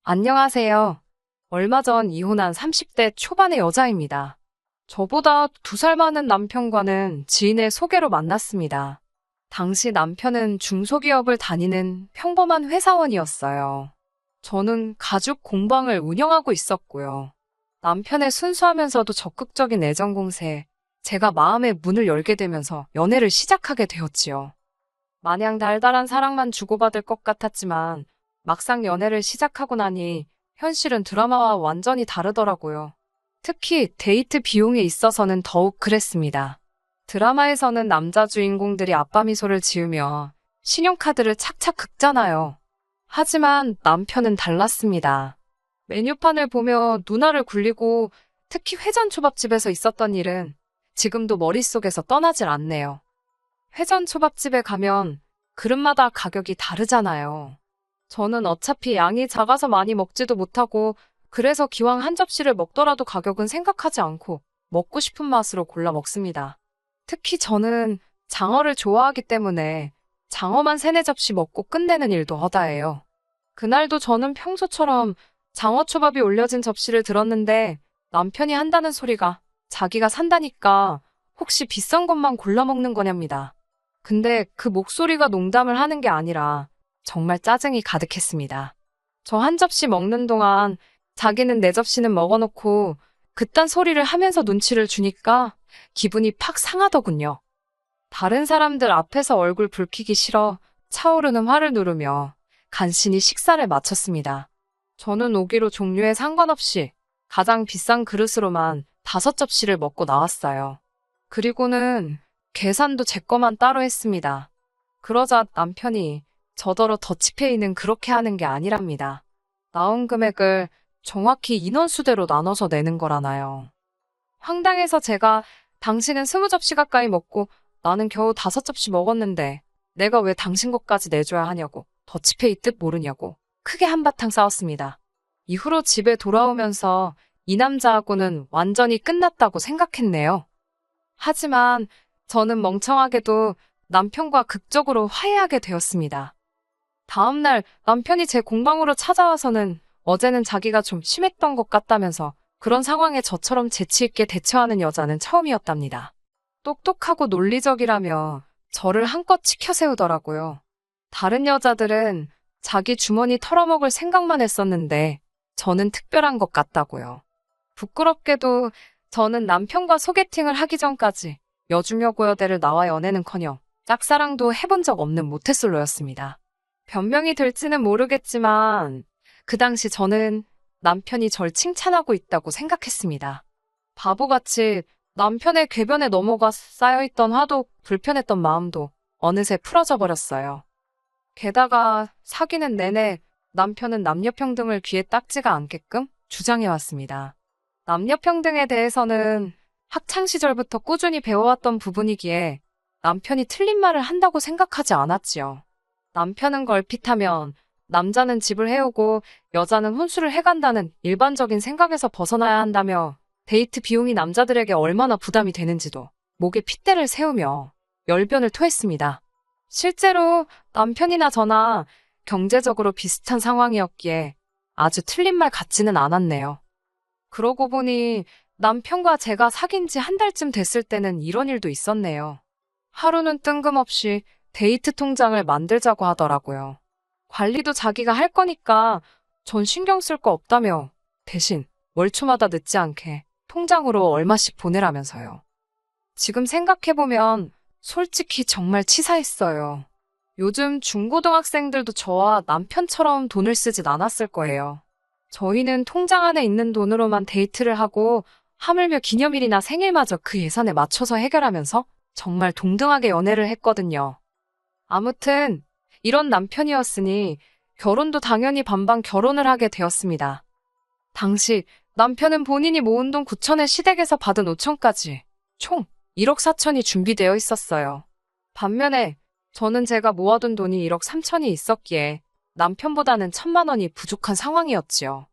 안녕하세요. 얼마 전 이혼한 30대 초반의 여자입니다. 저보다 2살 많은 남편과는 지인의 소개로 만났습니다. 당시 남편은 중소기업을 다니는 평범한 회사원이었어요. 저는 가죽 공방을 운영하고 있었고요. 남편의 순수하면서도 적극적인 애정 공세에 제가 마음의 문을 열게 되면서 연애를 시작하게 되었지요. 마냥 달달한 사랑만 주고받을 것 같았지만 막상 연애를 시작하고 나니 현실은 드라마와 완전히 다르더라고요. 특히 데이트 비용에 있어서는 더욱 그랬습니다. 드라마에서는 남자 주인공들이 아빠 미소를 지으며 신용카드를 착착 긁잖아요. 하지만 남편은 달랐습니다. 메뉴판을 보며 눈알을 굴리고 특히 회전초밥집에서 있었던 일은 지금도 머릿속에서 떠나질 않네요. 회전초밥집에 가면 그릇마다 가격이 다르잖아요. 저는 어차피 양이 작아서 많이 먹지도 못하고 그래서 기왕 한 접시를 먹더라도 가격은 생각하지 않고 먹고 싶은 맛으로 골라 먹습니다. 특히 저는 장어를 좋아하기 때문에 장어만 3-4접시 먹고 끝내는 일도 허다해요. 그날도 저는 평소처럼 장어초밥이 올려진 접시를 들었는데 남편이 한다는 소리가 자기가 산다니까 혹시 비싼 것만 골라 먹는 거냐입니다. 근데 그 목소리가 농담을 하는 게 아니라 정말 짜증이 가득했습니다. 저 한 접시 먹는 동안 자기는 4접시는 먹어놓고 그딴 소리를 하면서 눈치를 주니까 기분이 팍 상하더군요. 다른 사람들 앞에서 얼굴 붉히기 싫어 차오르는 화를 누르며 간신히 식사를 마쳤습니다. 저는 오기로 종류에 상관없이 가장 비싼 그릇으로만 5접시를 먹고 나왔어요. 그리고는 계산도 제 거만 따로 했습니다. 그러자 남편이 저더러 더치페이는 그렇게 하는 게 아니랍니다. 나온 금액을 정확히 인원수대로 나눠서 내는 거라나요. 황당해서 제가 당신은 20접시 가까이 먹고 나는 겨우 5접시 먹었는데 내가 왜 당신 것까지 내줘야 하냐고 더치페이 뜻 모르냐고 크게 한바탕 싸웠습니다. 이후로 집에 돌아오면서 이 남자하고는 완전히 끝났다고 생각했네요. 하지만 저는 멍청하게도 남편과 극적으로 화해하게 되었습니다. 다음날 남편이 제 공방으로 찾아와서는 어제는 자기가 좀 심했던 것 같다면서 그런 상황에 저처럼 재치있게 대처하는 여자는 처음이었답니다. 똑똑하고 논리적이라며 저를 한껏 치켜세우더라고요. 다른 여자들은 자기 주머니 털어먹을 생각만 했었는데 저는 특별한 것 같다고요. 부끄럽게도 저는 남편과 소개팅을 하기 전까지 여중여 고여대를 나와 연애는커녕 짝사랑도 해본 적 없는 모태솔로였습니다. 변명이 될지는 모르겠지만 그 당시 저는 남편이 절 칭찬하고 있다고 생각했습니다. 바보같이 남편의 궤변에 넘어가 쌓여있던 화도 불편했던 마음도 어느새 풀어져 버렸어요. 게다가 사귀는 내내 남편은 남녀평등을 귀에 딱지가 않게끔 주장해왔습니다. 남녀평등에 대해서는 학창시절부터 꾸준히 배워왔던 부분이기에 남편이 틀린 말을 한다고 생각하지 않았지요. 남편은 걸핏하면 남자는 집을 해오고 여자는 혼수를 해간다는 일반적인 생각에서 벗어나야 한다며 데이트 비용이 남자들에게 얼마나 부담이 되는지도 목에 핏대를 세우며 열변을 토했습니다. 실제로 남편이나 저나 경제적으로 비슷한 상황이었기에 아주 틀린 말 같지는 않았네요. 그러고 보니 남편과 제가 사귄 지 1달쯤 됐을 때는 이런 일도 있었네요. 하루는 뜬금없이 데이트 통장을 만들자고 하더라고요. 관리도 자기가 할 거니까 전 신경 쓸 거 없다며 대신 월초마다 늦지 않게 통장으로 얼마씩 보내라면서요. 지금 생각해보면 솔직히 정말 치사했어요. 요즘 중고등학생들도 저와 남편처럼 돈을 쓰진 않았을 거예요. 저희는 통장 안에 있는 돈으로만 데이트를 하고 하물며 기념일이나 생일마저 그 예산에 맞춰서 해결하면서 정말 동등하게 연애를 했거든요. 아무튼 이런 남편이었으니 결혼도 당연히 반반 결혼을 하게 되었습니다. 당시 남편은 본인이 모은 돈 9천에 시댁에서 받은 5천까지 총 1억 4천이 준비되어 있었어요. 반면에 저는 제가 모아둔 돈이 1억 3천이 있었기에 남편보다는 1,000만 원이 부족한 상황이었지요.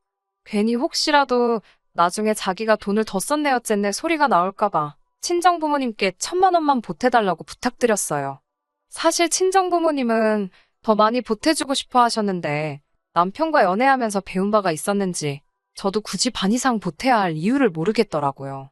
괜히 혹시라도 나중에 자기가 돈을 더 썼네 어쨌네 소리가 나올까봐 친정부모님께 1,000만 원만 보태달라고 부탁드렸어요. 사실 친정부모님은 더 많이 보태주고 싶어 하셨는데 남편과 연애하면서 배운 바가 있었는지 저도 굳이 반 이상 보태야 할 이유를 모르겠더라고요.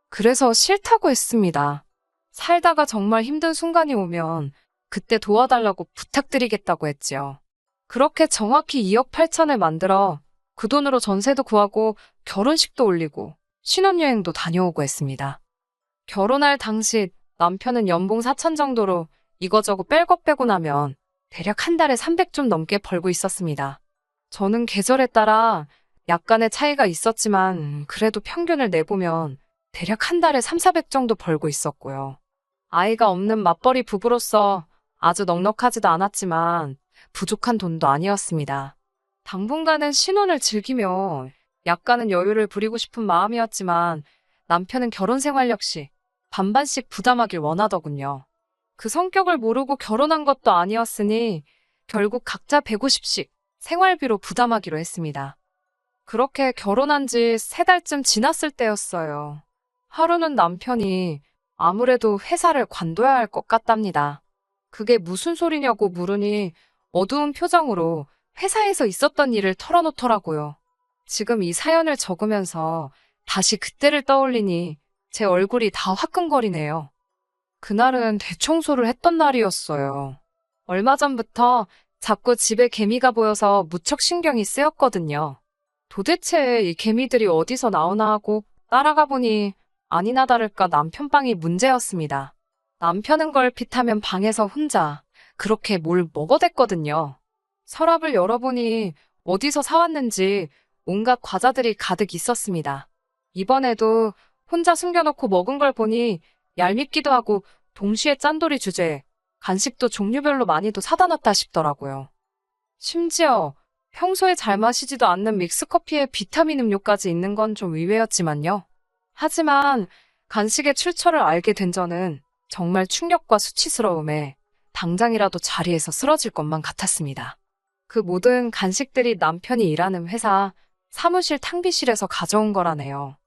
그래서 싫다고 했습니다. 살다가 정말 힘든 순간이 오면 그때 도와달라고 부탁드리겠다고 했지요. 그렇게 정확히 2억 8천을 만들어 그 돈으로 전세도 구하고 결혼식도 올리고 신혼여행도 다녀오고 했습니다. 결혼할 당시 남편은 연봉 4천 정도로 이거저거 뺄 것 빼고 나면 대략 한 달에 300 좀 넘게 벌고 있었습니다. 저는 계절에 따라 약간의 차이가 있었지만 그래도 평균을 내보면 대략 한 달에 3, 400 정도 벌고 있었고요. 아이가 없는 맞벌이 부부로서 아주 넉넉하지도 않았지만 부족한 돈도 아니었습니다. 당분간은 신혼을 즐기며 약간은 여유를 부리고 싶은 마음이었지만 남편은 결혼 생활 역시 반반씩 부담하길 원하더군요. 그 성격을 모르고 결혼한 것도 아니었으니 결국 각자 150씩 생활비로 부담하기로 했습니다. 그렇게 결혼한 지 3달쯤 지났을 때였어요. 하루는 남편이 아무래도 회사를 관둬야 할 것 같답니다. 그게 무슨 소리냐고 물으니 어두운 표정으로 회사에서 있었던 일을 털어놓더라고요. 지금 이 사연을 적으면서 다시 그때를 떠올리니 제 얼굴이 다 화끈거리네요. 그날은 대청소를 했던 날이었어요. 얼마 전부터 자꾸 집에 개미가 보여서 무척 신경이 쓰였거든요. 도대체 이 개미들이 어디서 나오나 하고 따라가 보니 아니나 다를까 남편 방이 문제였습니다. 남편은 걸핏하면 방에서 혼자 그렇게 뭘 먹어댔거든요. 서랍을 열어보니 어디서 사왔는지 온갖 과자들이 가득 있었습니다. 이번에도 혼자 숨겨놓고 먹은 걸 보니 얄밉기도 하고 동시에 짠돌이 주제에 간식도 종류별로 많이도 사다 놨다 싶더라고요. 심지어 평소에 잘 마시지도 않는 믹스커피에 비타민 음료까지 있는 건 좀 의외였지만요. 하지만 간식의 출처를 알게 된 저는 정말 충격과 수치스러움에 당장이라도 자리에서 쓰러질 것만 같았습니다. 그 모든 간식들이 남편이 일하는 회사 사무실 탕비실에서 가져온 거라네요.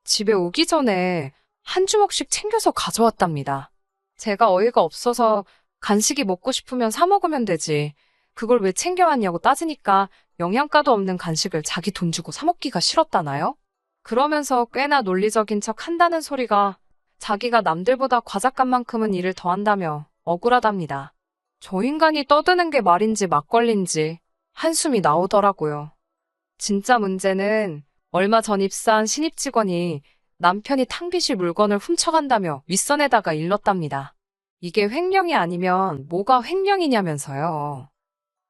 집에 오기 전에 한 주먹씩 챙겨서 가져왔답니다. 제가 어이가 없어서 간식이 먹고 싶으면 사 먹으면 되지. 그걸 왜 챙겨왔냐고 따지니까 영양가도 없는 간식을 자기 돈 주고 사 먹기가 싫었다나요? 그러면서 꽤나 논리적인 척 한다는 소리가 자기가 남들보다 과작간만큼은 일을 더 한다며 억울하답니다. 저 인간이 떠드는 게 말인지 막걸리인지 한숨이 나오더라고요. 진짜 문제는 얼마 전 입사한 신입 직원이 남편이 탕비실 물건을 훔쳐간다며 윗선에다가 일렀답니다. 이게 횡령이 아니면 뭐가 횡령이냐면서요.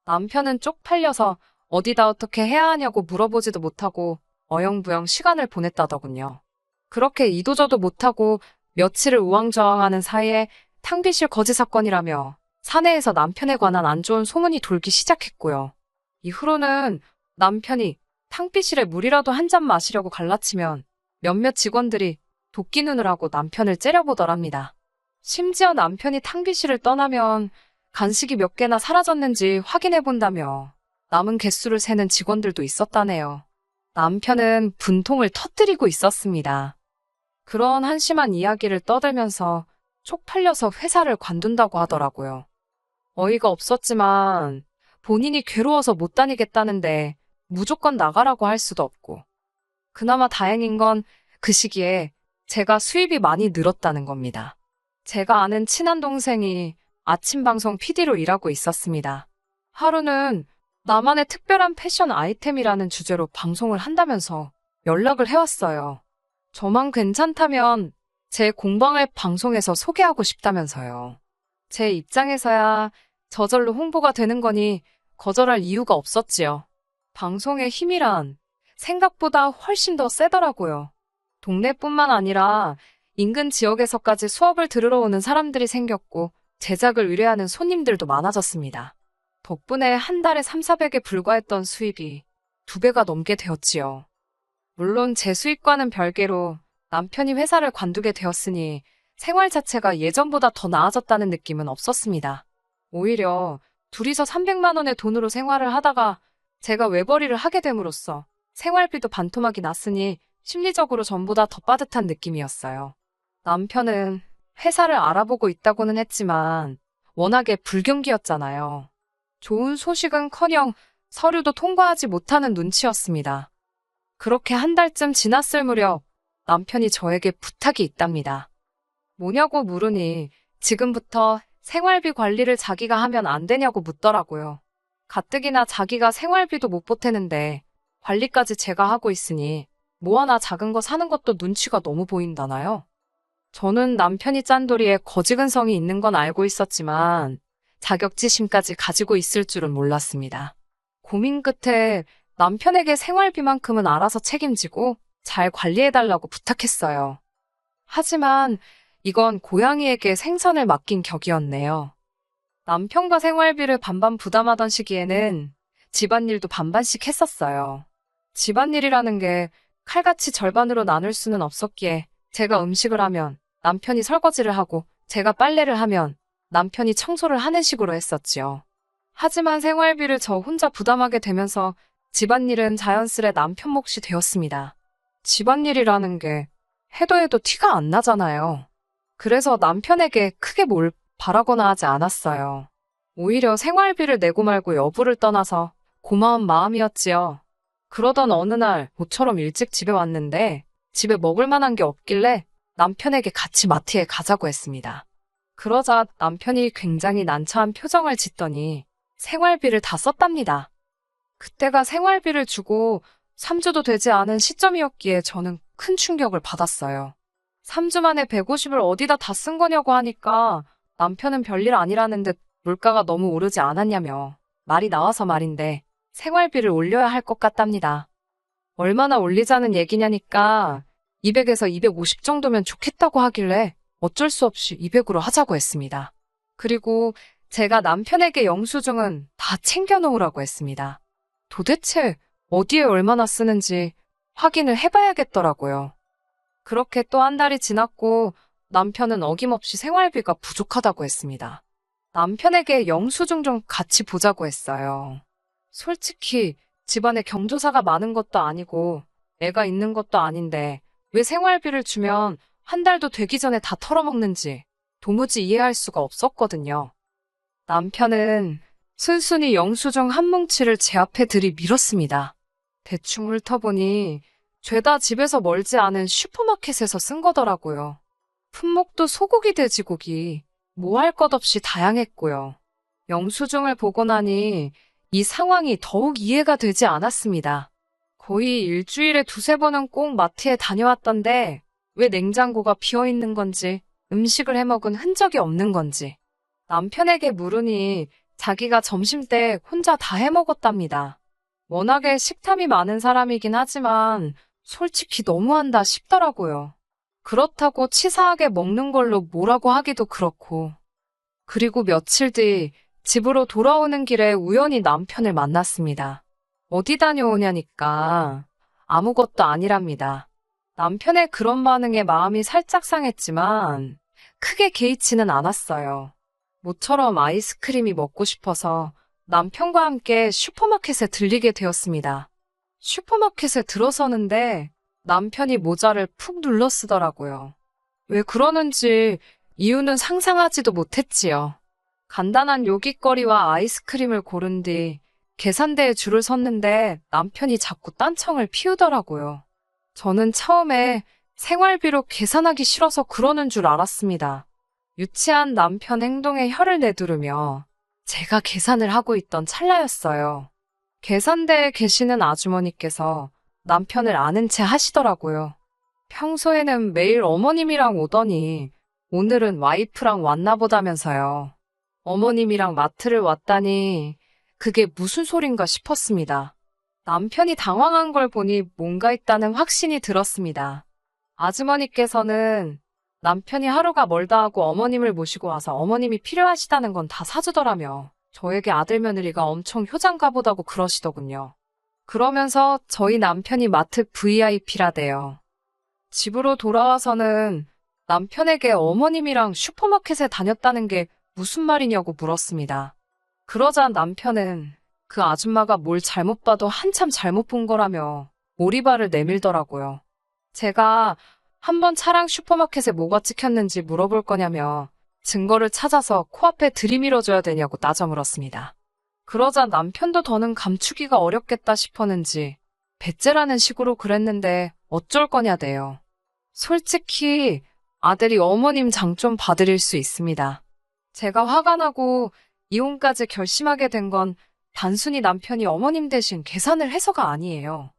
남편은 쪽팔려서 어디다 어떻게 해야 하냐고 물어보지도 못하고 어영부영 시간을 보냈다더군요. 그렇게 이도저도 못하고 며칠을 우왕좌왕하는 사이에 탕비실 거지 사건이라며 사내에서 남편에 관한 안 좋은 소문이 돌기 시작했고요. 이후로는 남편이 탕비실에 물이라도 한 잔 마시려고 갈라치면 몇몇 직원들이 도끼 눈을 하고 남편을 째려보더랍니다. 심지어 남편이 탕비실을 떠나면 간식이 몇 개나 사라졌는지 확인해 본다며 남은 개수를 세는 직원들도 있었다네요. 남편은 분통을 터뜨리고 있었습니다. 그런 한심한 이야기를 떠들면서 쪽팔려서 회사를 관둔다고 하더라고요. 어이가 없었지만 본인이 괴로워서 못 다니겠다는데 무조건 나가라고 할 수도 없고. 그나마 다행인 건 그 시기에 제가 수입이 많이 늘었다는 겁니다. 제가 아는 친한 동생이 아침 방송 PD로 일하고 있었습니다. 하루는 나만의 특별한 패션 아이템이라는 주제로 방송을 한다면서 연락을 해왔어요. 저만 괜찮다면 제 공방을 방송에서 소개하고 싶다면서요. 제 입장에서야 저절로 홍보가 되는 거니 거절할 이유가 없었지요. 방송의 힘이란 생각보다 훨씬 더 세더라고요. 동네뿐만 아니라 인근 지역에서까지 수업을 들으러 오는 사람들이 생겼고 제작을 의뢰하는 손님들도 많아졌습니다. 덕분에 한 달에 3, 400에 불과했던 수입이 2배가 넘게 되었지요. 물론 제 수입과는 별개로 남편이 회사를 관두게 되었으니 생활 자체가 예전보다 더 나아졌다는 느낌은 없었습니다. 오히려 둘이서 300만 원의 돈으로 생활을 하다가 제가 외벌이를 하게 됨으로써 생활비도 반토막이 났으니 심리적으로 전보다 더 빠듯한 느낌이었어요. 남편은 회사를 알아보고 있다고는 했지만 워낙에 불경기였잖아요. 좋은 소식은커녕 서류도 통과하지 못하는 눈치였습니다. 그렇게 한 달쯤 지났을 무렵 남편이 저에게 부탁이 있답니다. 뭐냐고 물으니 지금부터 생활비 관리를 자기가 하면 안 되냐고 묻더라고요. 가뜩이나 자기가 생활비도 못 보태는데 관리까지 제가 하고 있으니 뭐 하나 작은 거 사는 것도 눈치가 너무 보인다나요? 저는 남편이 짠돌이에 거지근성이 있는 건 알고 있었지만 자격지심까지 가지고 있을 줄은 몰랐습니다. 고민 끝에 남편에게 생활비만큼은 알아서 책임지고 잘 관리해달라고 부탁했어요. 하지만 이건 고양이에게 생선을 맡긴 격이었네요. 남편과 생활비를 반반 부담하던 시기에는 집안일도 반반씩 했었어요. 집안일이라는 게 칼같이 절반으로 나눌 수는 없었기에 제가 음식을 하면 남편이 설거지를 하고 제가 빨래를 하면 남편이 청소를 하는 식으로 했었지요. 하지만 생활비를 저 혼자 부담하게 되면서 집안일은 자연스레 남편 몫이 되었습니다. 집안일이라는 게 해도 해도 티가 안 나잖아요. 그래서 남편에게 크게 뭘 바라거나 하지 않았어요. 오히려 생활비를 내고 말고 여부를 떠나서 고마운 마음이었지요. 그러던 어느 날 모처럼 일찍 집에 왔는데 집에 먹을 만한 게 없길래 남편에게 같이 마트에 가자고 했습니다. 그러자 남편이 굉장히 난처한 표정을 짓더니 생활비를 다 썼답니다. 그때가 생활비를 주고 3주도 되지 않은 시점이었기에 저는 큰 충격을 받았어요. 3주 만에 150을 어디다 다 쓴 거냐고 하니까 남편은 별일 아니라는 듯 물가가 너무 오르지 않았냐며 말이 나와서 말인데 생활비를 올려야 할 것 같답니다. 얼마나 올리자는 얘기냐니까 200에서 250 정도면 좋겠다고 하길래 어쩔 수 없이 200으로 하자고 했습니다. 그리고 제가 남편에게 영수증은 다 챙겨놓으라고 했습니다. 도대체 어디에 얼마나 쓰는지 확인을 해봐야겠더라고요. 그렇게 또 한 달이 지났고 남편은 어김없이 생활비가 부족하다고 했습니다. 남편에게 영수증 좀 같이 보자고 했어요. 솔직히 집안에 경조사가 많은 것도 아니고 애가 있는 것도 아닌데 왜 생활비를 주면 한 달도 되기 전에 다 털어먹는지 도무지 이해할 수가 없었거든요. 남편은 순순히 영수증 한 뭉치를 제 앞에 들이밀었습니다. 대충 훑어보니 죄다 집에서 멀지 않은 슈퍼마켓에서 쓴 거더라고요. 품목도 소고기, 돼지고기, 뭐 할 것 없이 다양했고요. 영수증을 보고 나니 이 상황이 더욱 이해가 되지 않았습니다. 거의 일주일에 두세 번은 꼭 마트에 다녀왔던데 왜 냉장고가 비어있는 건지 음식을 해먹은 흔적이 없는 건지 남편에게 물으니 자기가 점심때 혼자 다 해먹었답니다. 워낙에 식탐이 많은 사람이긴 하지만 솔직히 너무한다 싶더라고요. 그렇다고 치사하게 먹는 걸로 뭐라고 하기도 그렇고. 그리고 며칠 뒤 집으로 돌아오는 길에 우연히 남편을 만났습니다. 어디 다녀오냐니까 아무것도 아니랍니다. 남편의 그런 반응에 마음이 살짝 상했지만 크게 개의치는 않았어요. 모처럼 아이스크림이 먹고 싶어서 남편과 함께 슈퍼마켓에 들리게 되었습니다. 슈퍼마켓에 들어서는데 남편이 모자를 푹 눌러 쓰더라고요. 왜 그러는지 이유는 상상하지도 못했지요. 간단한 요깃거리와 아이스크림을 고른 뒤 계산대에 줄을 섰는데 남편이 자꾸 딴청을 피우더라고요. 저는 처음에 생활비로 계산하기 싫어서 그러는 줄 알았습니다. 유치한 남편 행동에 혀를 내두르며 제가 계산을 하고 있던 찰나였어요. 계산대에 계시는 아주머니께서 남편을 아는 채 하시더라고요. 평소에는 매일 어머님이랑 오더니 오늘은 와이프랑 왔나 보다면서요. 어머님이랑 마트를 왔다니 그게 무슨 소린가 싶었습니다. 남편이 당황한 걸 보니 뭔가 있다는 확신이 들었습니다. 아주머니께서는 남편이 하루가 멀다 하고 어머님을 모시고 와서 어머님이 필요하시다는 건 다 사주더라며 저에게 아들 며느리가 엄청 효장가 보다고 그러시더군요. 그러면서 저희 남편이 마트 VIP라대요. 집으로 돌아와서는 남편에게 어머님이랑 슈퍼마켓에 다녔다는 게 무슨 말이냐고 물었습니다. 그러자 남편은 그 아줌마가 뭘 잘못 봐도 한참 잘못 본 거라며 오리발을 내밀더라고요. 제가 한번 차량 슈퍼마켓에 뭐가 찍혔는지 물어볼 거냐며 증거를 찾아서 코앞에 들이밀어줘야 되냐고 따져 물었습니다. 그러자 남편도 더는 감추기가 어렵겠다 싶었는지 배째라는 식으로 그랬는데 어쩔 거냐대요. 솔직히 아들이 어머님 장 좀 봐드릴 수 있습니다. 제가 화가 나고 이혼까지 결심하게 된 건 단순히 남편이 어머님 대신 계산을 해서가 아니에요.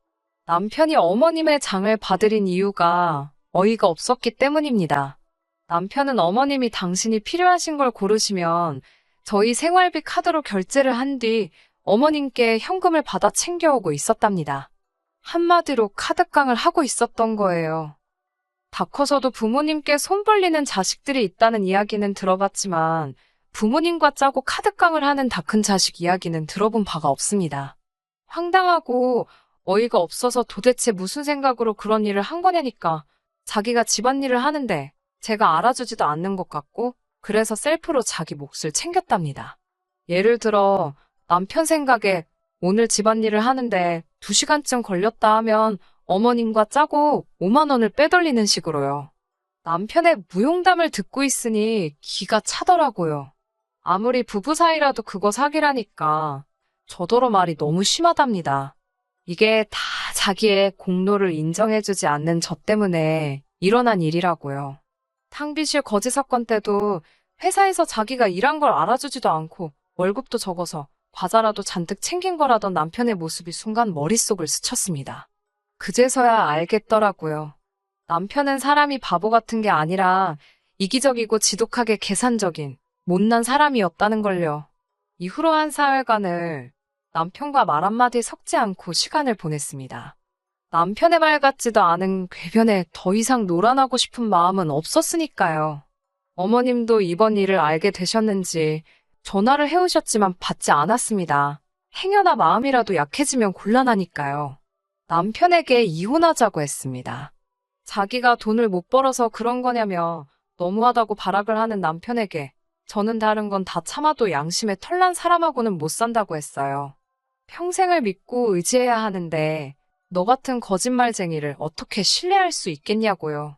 남편이 어머님의 장을 봐드린 이유가 어이가 없었기 때문입니다. 남편은 어머님이 당신이 필요하신 걸 고르시면 저희 생활비 카드로 결제를 한 뒤 어머님께 현금을 받아 챙겨오고 있었답니다. 한마디로 카드깡을 하고 있었던 거예요. 다 커서도 부모님께 손 벌리는 자식들이 있다는 이야기는 들어봤지만 부모님과 짜고 카드깡을 하는 다 큰 자식 이야기는 들어본 바가 없습니다. 황당하고 어이가 없어서 도대체 무슨 생각으로 그런 일을 한 거냐니까 자기가 집안일을 하는데 제가 알아주지도 않는 것 같고 그래서 셀프로 자기 몫을 챙겼답니다. 예를 들어 남편 생각에 오늘 집안일을 하는데 2시간쯤 걸렸다 하면 어머님과 짜고 5만 원을 빼돌리는 식으로요. 남편의 무용담을 듣고 있으니 기가 차더라고요. 아무리 부부 사이라도 그거 사기라니까 저더러 말이 너무 심하답니다. 이게 다 자기의 공로를 인정해주지 않는 저 때문에 일어난 일이라고요. 탕비실 거지 사건 때도 회사에서 자기가 일한 걸 알아주지도 않고 월급도 적어서 과자라도 잔뜩 챙긴 거라던 남편의 모습이 순간 머릿속을 스쳤습니다. 그제서야 알겠더라고요. 남편은 사람이 바보 같은 게 아니라 이기적이고 지독하게 계산적인 못난 사람이었다는 걸요. 이후로 한 사흘간을 남편과 말 한마디 섞지 않고 시간을 보냈습니다. 남편의 말 같지도 않은 궤변에 더 이상 놀아나고 싶은 마음은 없었으니까요. 어머님도 이번 일을 알게 되셨는지 전화를 해오셨지만 받지 않았습니다. 행여나 마음이라도 약해지면 곤란하니까요. 남편에게 이혼하자고 했습니다. 자기가 돈을 못 벌어서 그런 거냐며 너무하다고 발악을 하는 남편에게 저는 다른 건 다 참아도 양심에 털난 사람하고는 못 산다고 했어요. 평생을 믿고 의지해야 하는데 너 같은 거짓말쟁이를 어떻게 신뢰할 수 있겠냐고요.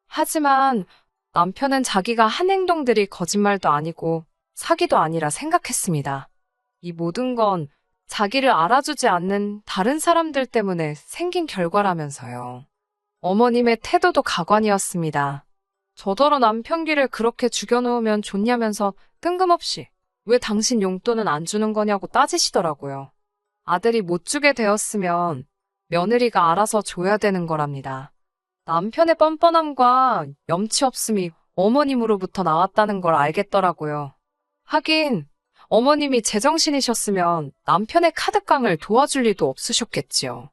하지만 남편은 자기가 한 행동들이 거짓말도 아니고 사기도 아니라 생각했습니다. 이 모든 건 자기를 알아주지 않는 다른 사람들 때문에 생긴 결과라면서요. 어머님의 태도도 가관이었습니다. 저더러 남편 귀를 그렇게 죽여놓으면 좋냐면서 뜬금없이 왜 당신 용돈은 안 주는 거냐고 따지시더라고요. 아들이 못 주게 되었으면 며느리가 알아서 줘야 되는 거랍니다. 남편의 뻔뻔함과 염치 없음이 어머님으로부터 나왔다는 걸 알겠더라고요. 하긴 어머님이 제정신이셨으면 남편의 카드깡을 도와줄 리도 없으셨겠지요.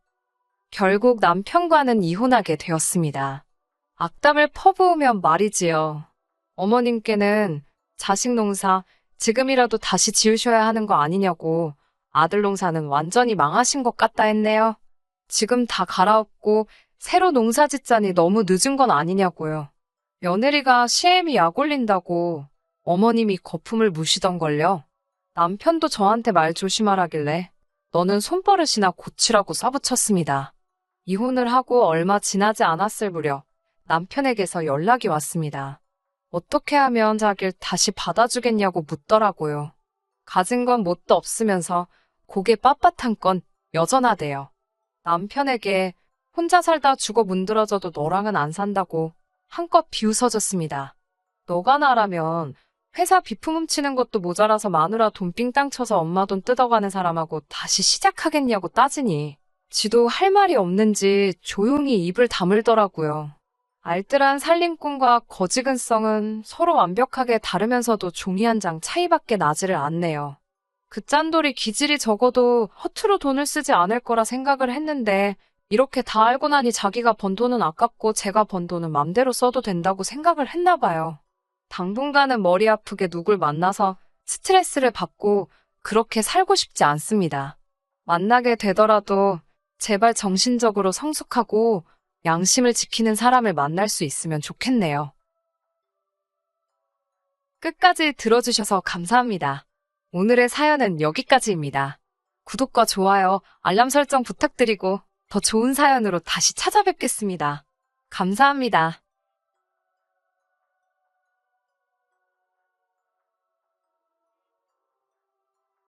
결국 남편과는 이혼하게 되었습니다. 악담을 퍼부으면 말이지요. 어머님께는 자식 농사 지금이라도 다시 지으셔야 하는 거 아니냐고 아들 농사는 완전히 망하신 것 같다 했네요. 지금 다 갈아엎고 새로 농사 짓자니 너무 늦은 건 아니냐고요. 며느리가 시애미 약 올린다고 어머님이 거품을 무시던걸요. 남편도 저한테 말 조심하라길래 너는 손버릇이나 고치라고 써붙였습니다. 이혼을 하고 얼마 지나지 않았을 무렵 남편에게서 연락이 왔습니다. 어떻게 하면 자기를 다시 받아주겠냐고 묻더라고요. 가진 건 뭣도 없으면서 고개 빳빳한 건 여전하대요. 남편에게 혼자 살다 죽어 문드러져도 너랑은 안 산다고 한껏 비웃어줬습니다. 너가 나라면 회사 비품 훔치는 것도 모자라서 마누라 돈 삥땅 쳐서 엄마 돈 뜯어가는 사람하고 다시 시작하겠냐고 따지니 지도 할 말이 없는지 조용히 입을 다물더라고요. 알뜰한 살림꾼과 거지근성은 서로 완벽하게 다르면서도 종이 한 장 차이밖에 나지를 않네요. 그 짠돌이 기질이 적어도 허투루 돈을 쓰지 않을 거라 생각을 했는데 이렇게 다 알고 나니 자기가 번 돈은 아깝고 제가 번 돈은 맘대로 써도 된다고 생각을 했나 봐요. 당분간은 머리 아프게 누굴 만나서 스트레스를 받고 그렇게 살고 싶지 않습니다. 만나게 되더라도 제발 정신적으로 성숙하고 양심을 지키는 사람을 만날 수 있으면 좋겠네요. 끝까지 들어주셔서 감사합니다. 오늘의 사연은 여기까지입니다. 구독과 좋아요, 알람 설정 부탁드리고 더 좋은 사연으로 다시 찾아뵙겠습니다. 감사합니다.